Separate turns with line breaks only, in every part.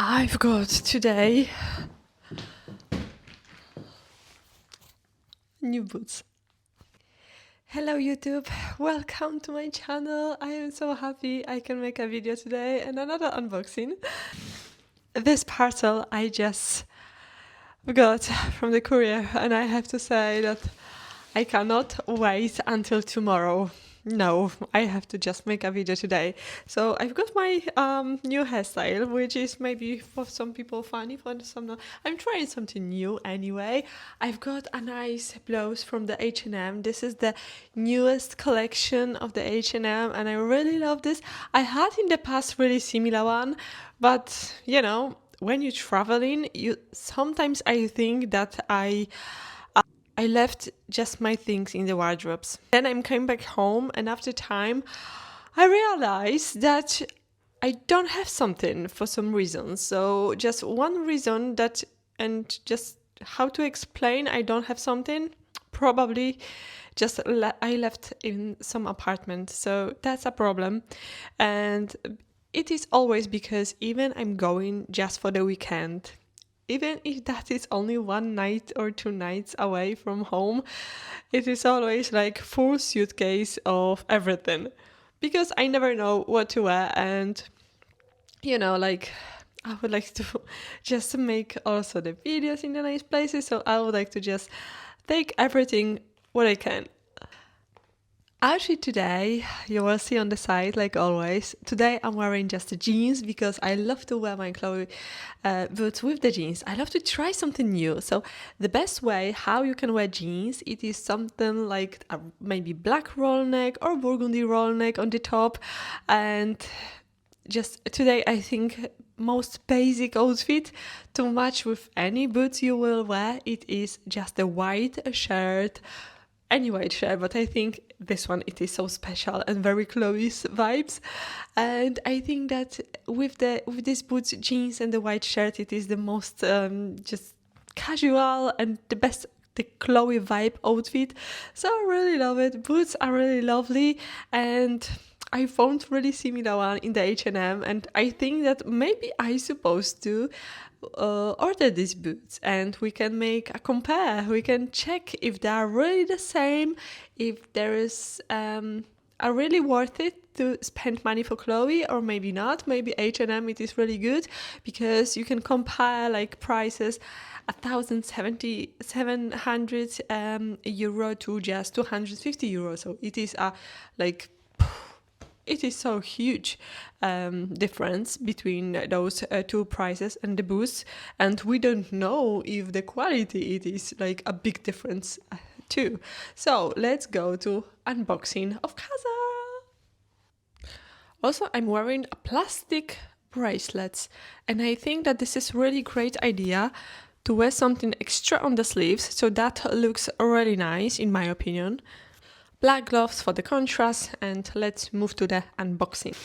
I've got today new boots. Hello YouTube, welcome to my channel. I am so happy I can make a video today and another unboxing. This parcel I just got from the courier and I have to say that I cannot wait until tomorrow. No, I have to just make a video today. So I've got my new hairstyle, which is maybe for some people funny, for some not. I'm trying something new anyway. I've got a nice blouse from the H&M. This is the newest collection of the H&M and I really love this. I had in the past really similar one, but you know, when you're traveling, sometimes I think that I left just my things in the wardrobes. Then I came back home and after time I realized that I don't have something for some reason. So just one reason that, and just how to explain I don't have something, probably just I left in some apartment. So that's a problem. And it is always because even I'm going just for the weekend, even if that is only one night or 2 nights away from home, it is always like full suitcase of everything. Because I never know what to wear and, you know, like I would like to just make also the videos in the nice places. So I would like to just take everything what I can. Outfit today, you will see on the side like always. Today I'm wearing just the jeans because I love to wear my Chloe boots with the jeans. I love to try something new. So the best way how you can wear jeans, it is something like maybe black roll neck or burgundy roll neck on the top. And just today I think most basic outfit to match with any boots you will wear, it is just a white shirt. Any white shirt, but I think this one, it is so special and very Chloe's vibes. And I think that with these boots, jeans and the white shirt, it is the most just casual and the best, the Chloe vibe outfit. So I really love it. Boots are really lovely and I found really similar one in the H&M and I think that maybe I supposed to order these boots and we can make a compare. We can check if they are really the same, if there is are really worth it to spend money for Chloe or maybe not. Maybe H&M it is really good because you can compare like prices 700 euro to just 250 euros. So it is a like it is so huge difference between those two prices and the boots, and we don't know if the quality it is like a big difference too. So let's go to unboxing of Kaza. Also, I'm wearing a plastic bracelets, and I think that this is really great idea to wear something extra on the sleeves, so that looks really nice in my opinion. Black gloves for the contrast, and let's move to the unboxing.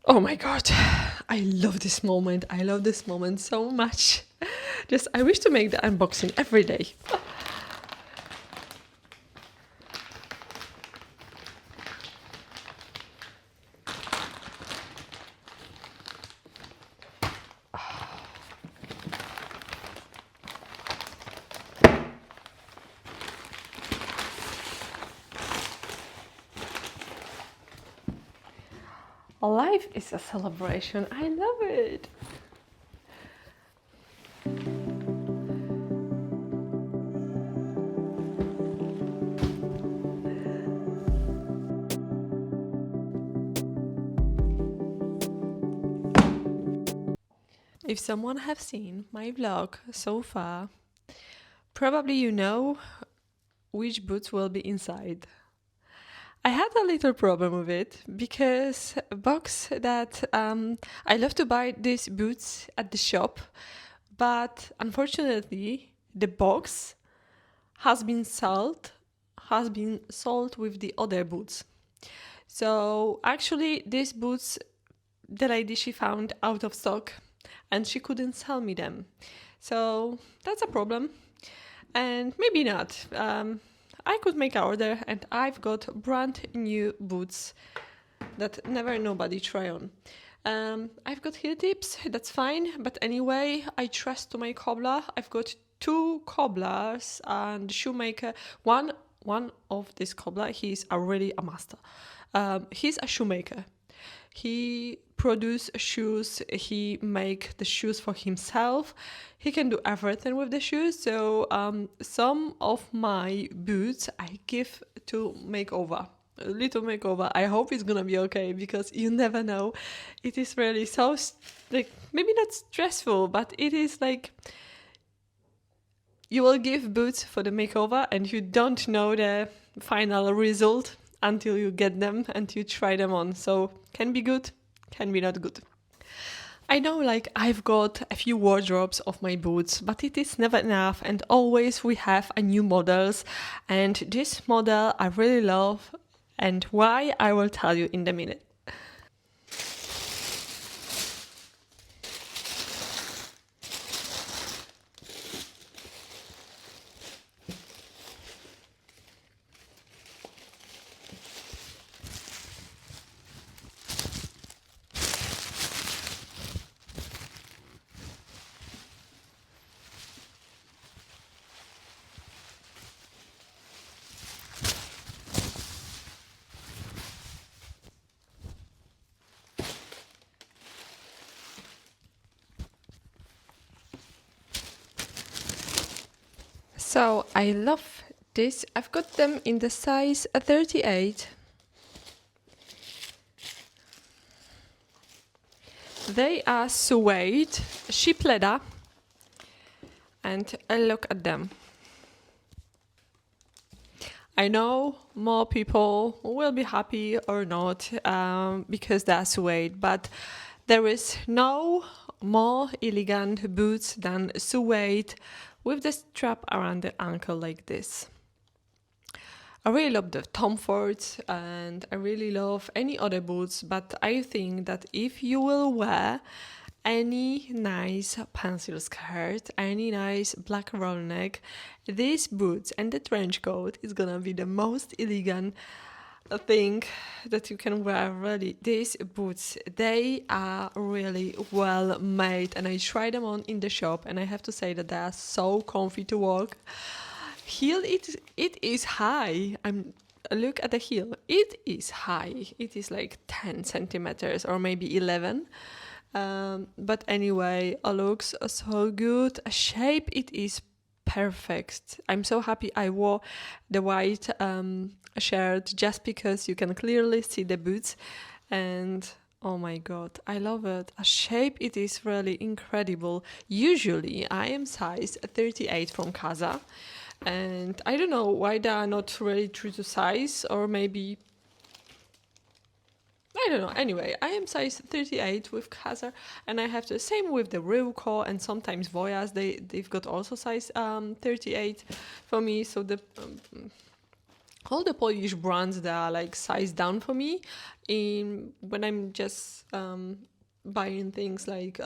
Oh my god, I love this moment. I love this moment so much. Just I wish to make the unboxing every day. Life is a celebration. I love it. If someone have seen my vlog so far, probably you know which boots will be inside. I had a little problem with it because a box that I love to buy these boots at the shop, but unfortunately the box has been sold with the other boots. So actually these boots the lady she found out of stock and she couldn't sell me them. So that's a problem. And maybe not. I could make an order and I've got brand new boots that never nobody try on. I've got heel tips, that's fine. But anyway, I trust to my cobbler. I've got two cobblers and shoemaker. One of this cobbler, he's already a master. He's a shoemaker. He produce shoes. He make the shoes for himself. He can do everything with the shoes. So some of my boots I give to makeover. A little makeover. I hope it's gonna be okay because you never know. It is really so like maybe not stressful, but it is like you will give boots for the makeover and you don't know the final result until you get them and you try them on. So can be good, can be not good. I know like I've got a few wardrobes of my boots, but it is never enough and always we have a new models, and this model I really love, and why I will tell you in a minute. So I love this. I've got them in the size 38. They are suede, sheep leather, and look at them. I know more people will be happy or not because they're suede, but there is no more elegant boots than suede with the strap around the ankle like this. I really love the Tom Fords and I really love any other boots, but I think that if you will wear any nice pencil skirt, any nice black roll neck, these boots and the trench coat is gonna be the most elegant thing that you can wear. Really, these boots, they are really well made and I tried them on in the shop and I have to say that they are so comfy to walk. Heel, it is high. Look at the heel. It is high. It is like 10 centimeters or maybe 11. But anyway, it looks so good. A shape, it is perfect. I'm so happy I wore the white shirt just because you can clearly see the boots. And oh my god, I love it. A shape, it is really incredible. Usually I am size 38 from Kaza. And I don't know why they are not really true to size, or maybe I don't know. Anyway, I am size 38 with Kazar, and I have the same with the Ryuko and sometimes Voyas. They've got also size 38 for me. So the all the Polish brands, they are like size down for me. When I'm just buying things like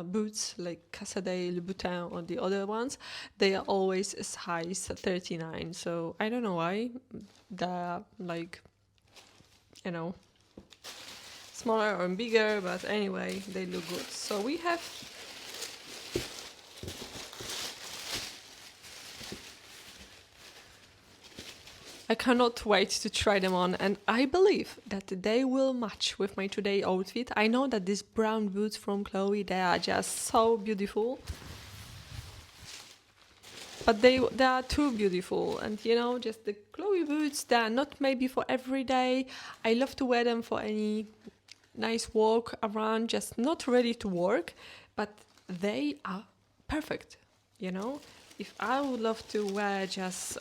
boots like Casadei, Louboutin or the other ones, they are always size 39. So I don't know why they're like, you know, smaller or bigger, but anyway, they look good. So we have I cannot wait to try them on, and I believe that they will match with my today outfit. I know that these brown boots from Chloe, they are just so beautiful. But they are too beautiful, and you know, just the Chloe boots, they are not maybe for every day. I love to wear them for any nice walk around, just not ready to work, but they are perfect, you know. If I would love to wear just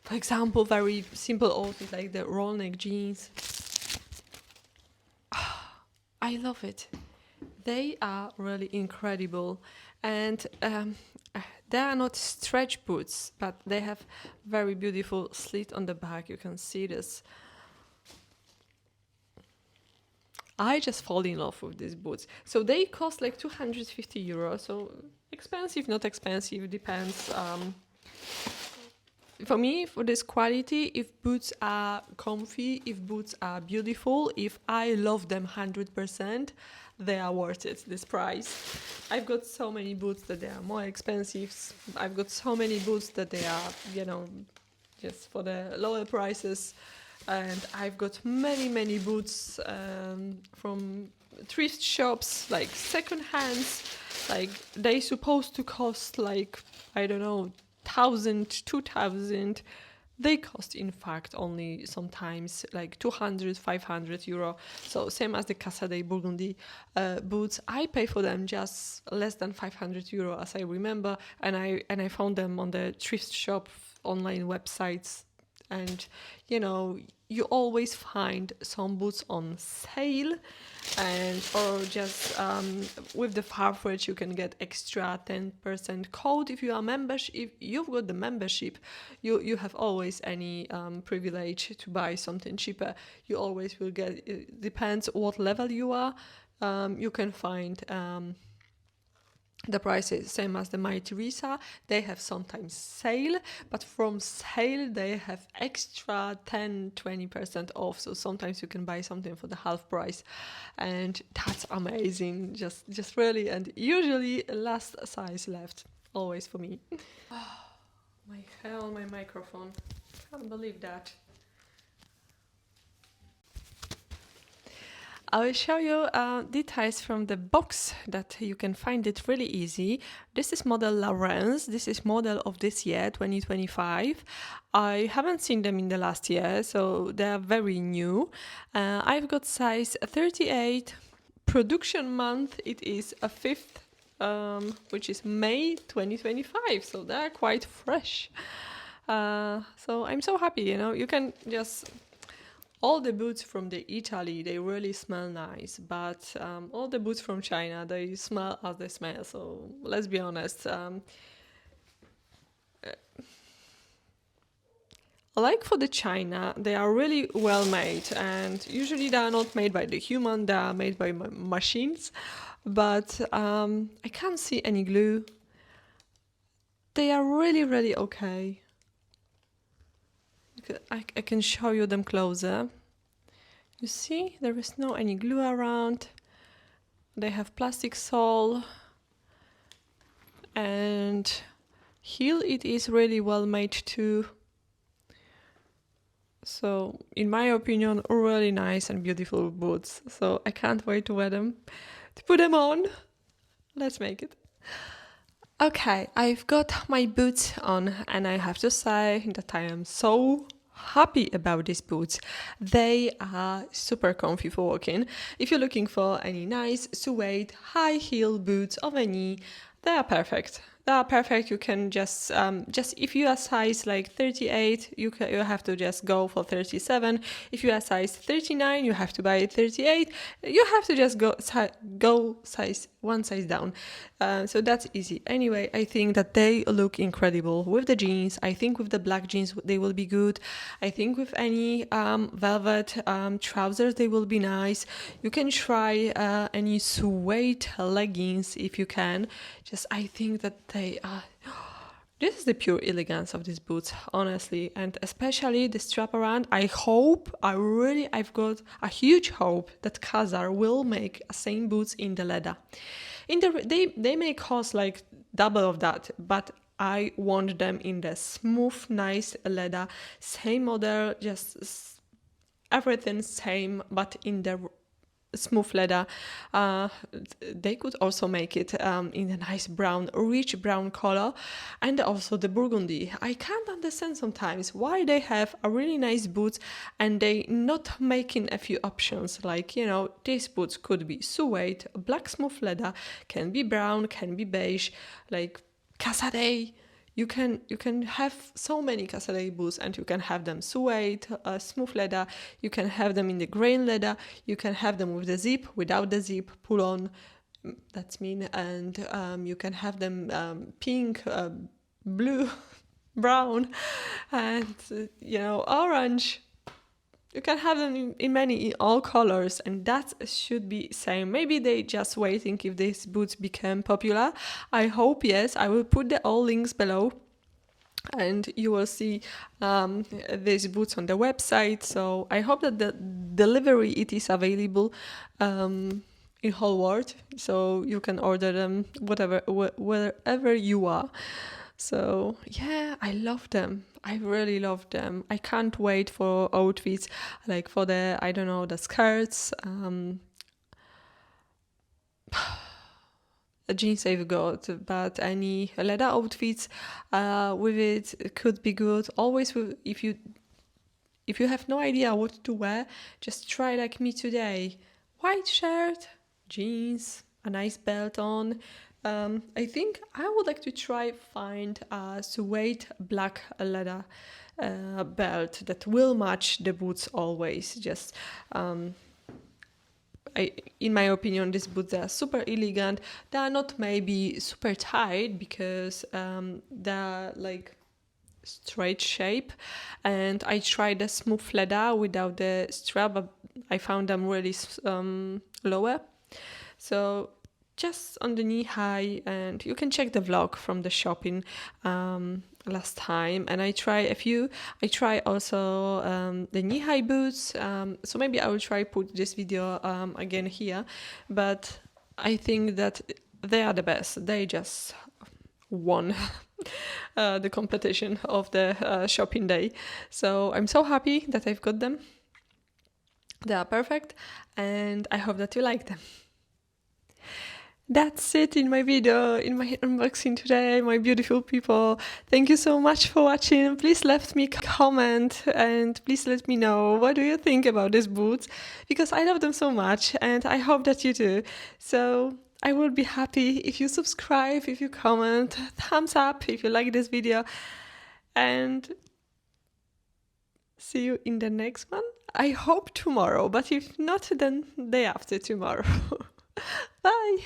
for example, very simple outfit like the roll neck jeans. I love it. They are really incredible, and they are not stretch boots, but they have very beautiful slit on the back. You can see this. I just fall in love with these boots. So they cost like 250 euros. So expensive, not expensive, depends. for me, for this quality, if boots are comfy, if boots are beautiful, if I love them 100%, they are worth it, this price. I've got so many boots that they are more expensive. I've got so many boots that they are, you know, just for the lower prices. And I've got many boots from thrift shops, like second hands. Like they supposed to cost like, I don't know, 1,000, 2,000. They cost in fact only sometimes like 200, 500 euro. So same as the Kaza Burgundy boots, I pay for them just less than 500 euro, as I remember, and I found them on the thrift shop online websites. And you know, you always find some boots on sale, and or just with the Farfetch you can get extra 10% code if you are membership. If you've got the membership, you have always any privilege to buy something cheaper. You always will get. It depends what level you are. You can find. The price is same as the My Teresa. They have sometimes sale, but from sale they have extra 10-20% off. So sometimes you can buy something for the half price, and that's amazing. Just really, and usually last size left, always for me. Oh, my hair on my microphone. Can't believe that. I will show you details from the box that you can find it really easy. This is model Lawrence. This is model of this year, 2025. I haven't seen them in the last year, so they are very new. I've got size 38. Production month, it is a 5th, which is May 2025. So they are quite fresh. So I'm so happy, you know, you can just... All the boots from the Italy, they really smell nice, but all the boots from China, they smell as they smell. So let's be honest. Like for the China, they are really well made, and usually they are not made by the human, they are made by machines. But I can't see any glue. They are really okay. I can show you them closer. You see, there is no any glue around. They have plastic sole, and heel, it is really well made too. So in my opinion, really nice and beautiful boots. So I can't wait to wear them, to put them on. Let's make it. Okay, I've got my boots on, and I have to say that I am so happy about these boots. They are super comfy for walking. If you're looking for any nice suede high heel boots of any, they are perfect. They are perfect. You can just if you are size like 38, you have to just go for 37. If you are size 39, you have to buy 38. You have to just go size one size down. So that's easy. Anyway, I think that they look incredible with the jeans. I think with the black jeans they will be good. I think with any velvet trousers they will be nice. You can try any suede leggings if you can. Just I think that they are... This is the pure elegance of these boots, honestly, and especially the strap around. I've got a huge hope that Kazar will make same boots in the leather. They may cost like double of that, but I want them in the smooth, nice leather, same model, just everything same, but in the smooth leather. They could also make it in a nice brown, rich brown color, and also the burgundy. I can't understand sometimes why they have a really nice boots and they not making a few options, like, you know, these boots could be suede, black smooth leather, can be brown, can be beige, like Casadei. You can have so many Casadei boots, and you can have them suede, smooth leather. You can have them in the grain leather. You can have them with the zip, without the zip, pull on. That's mean. And you can have them pink, blue, brown, and orange. You can have them in all colors, and that should be same. Maybe they just waiting if these boots become popular. I hope yes. I will put all links below. and you will see these boots on the website. So I hope that the delivery it is available in whole world, so you can order them wherever you are. So yeah, I love them. I really love them. I can't wait for outfits, like for the, I don't know, the skirts, jeans I've got, but any leather outfits with it could be good. Always, if you have no idea what to wear, just try like me today. White shirt, jeans, a nice belt on. I think I would like to try find a suede black leather belt that will match the boots always. Just in my opinion, these boots are super elegant. They are not maybe super tight because they're like straight shape, and I tried the smooth leather without the strap, but I found them really lower. So just on the knee high, and you can check the vlog from the shopping last time, and I try also the knee high boots, so maybe I will try put this video again here, but I think that they are the best. They just won the competition of the shopping day. So I'm so happy that I've got them. They are perfect, and I hope that you like them. That's it in my video, in my unboxing today, my beautiful people. Thank you so much for watching. Please leave me a comment and please let me know what do you think about these boots, because I love them so much and I hope that you do. So I will be happy if you subscribe, if you comment, thumbs up if you like this video, and see you in the next one. I hope tomorrow, but if not, then day after tomorrow. Bye!